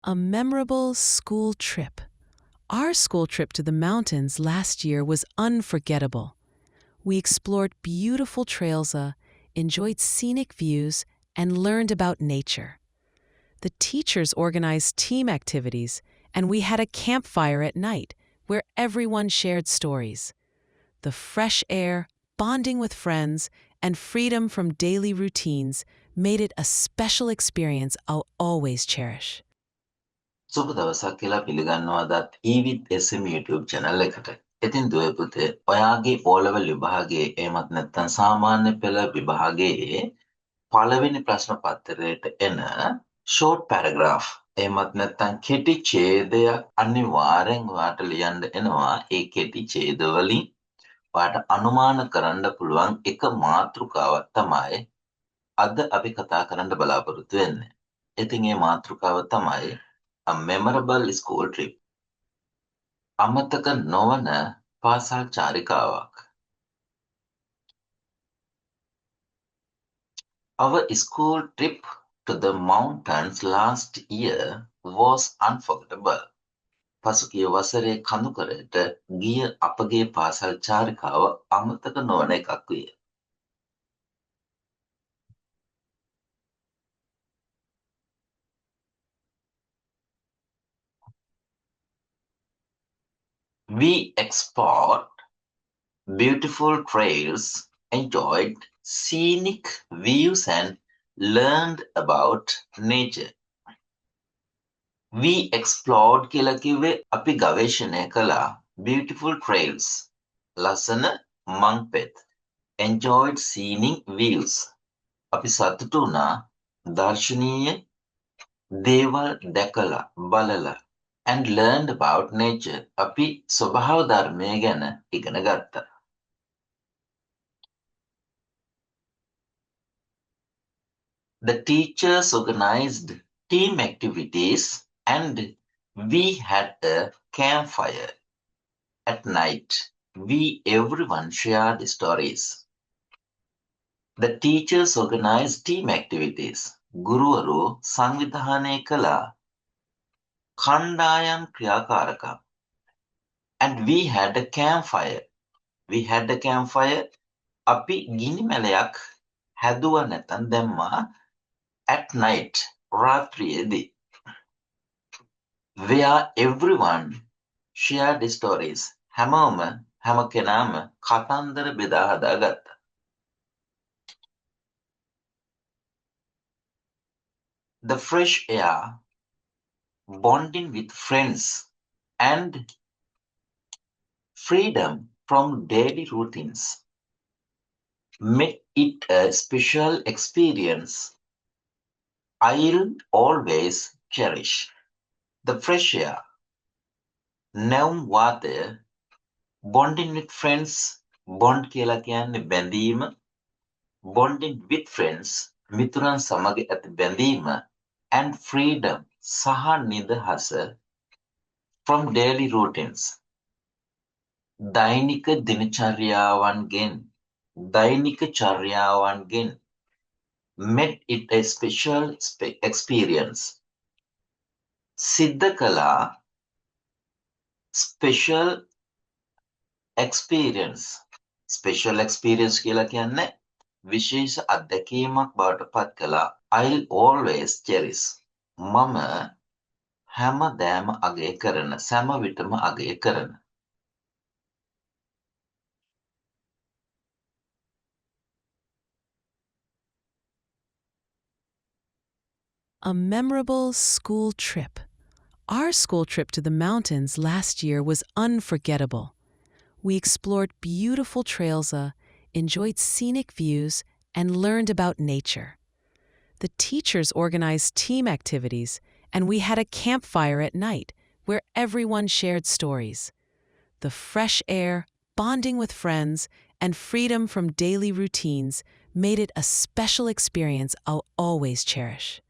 A memorable school trip. Our school trip to the mountains last year was unforgettable. We explored beautiful trails, enjoyed scenic views, and learned about nature. The teachers organized team activities, and we had a campfire at night where everyone shared stories. The fresh air, bonding with friends, and freedom from daily routines made it a special experience I'll always cherish. සුබ දවසක් කියලා පිළිගන්නවාදත් ඊවිත් SM YouTube channel එකට. ඉතින් දුවේ පුතේ ඔයාගේ O level විභාගයේ එහෙමත් නැත්නම් සාමාන්‍ය පෙළ විභාගයේ පළවෙනි ප්‍රශ්න පත්‍රයට එන short paragraph එහෙමත් නැත්නම් කෙටි ඡේදයක් අනිවාර්යෙන් ඔයාට ලියන්න එනවා. ඒ කෙටි ඡේද වලින් ඔයාට අනුමාන කරන්න පුළුවන් එක මාතෘකාවක් තමයි අද අපි කතා කරන්න බලාපොරොත්තු වෙන්නේ. ඉතින් මේ මාතෘකාව තමයි A memorable school trip. අමතක නොවන පාසල් චාරිකාවක්. Our school trip to the mountains last year was unforgettable. පසුගිය වසරේ කඳුකරට ගිය අපගේ පාසල් චාරිකාව අමතක නොවන එකක් විය. We explored beautiful trails, enjoyed scenic views and learned about nature. We explored කියලා කිව්වේ අපි ගවේෂණය කළා beautiful trails ලස්සන මංපෙත් enjoyed scenic views අපි සතුටු වුණා දර්ශනීය දේවල් දැකලා බලලා and learned about nature අපි ස්වභාව ධර්මය ගැන ඉගෙන ගත්තා. The teachers organized team activities and we had a campfire. At night, everyone shared stories. The teachers organized team activities. ගුරුවරු සංවිධානය කළා කණ්ඩායම් ක්‍රියාකාරකම්. And we had a campfire. We had a campfire. අපි ගිනි මැලයක් හැදුවා නැත්නම් දැම්මා at night රාත්‍රියේදී. Where everyone shared stories. හැම කෙනාම කතන්දර බෙදා හදාගත්තා. The fresh air, bonding with friends, and freedom from daily routines made it a special experience I'll always cherish. The fresh air, නැවුම් වාතය, bonding with friends, bond කියලා කියන්නේ බැඳීම, bonding with friends, මිතුරන් සමග ඇති බැඳීම, and freedom, සහ නිදහස from daily routines. දෛනික චර්යාවන්ගෙන් made it a special experience. සිද්ධ කළා special experience. Special experience කියලා කියන්නේ විශේෂ අත්දැකීමක් බවට පත් කළා. I'll always cherish. මම හැමදාම අගය කරන, සෑම විටම අගය කරන. A memorable school trip. Our school trip to the mountains last year was unforgettable. We explored beautiful trails, enjoyed scenic views, and learned about nature. The teachers organized team activities, and we had a campfire at night where everyone shared stories. The fresh air, bonding with friends, and freedom from daily routines made it a special experience I'll always cherish.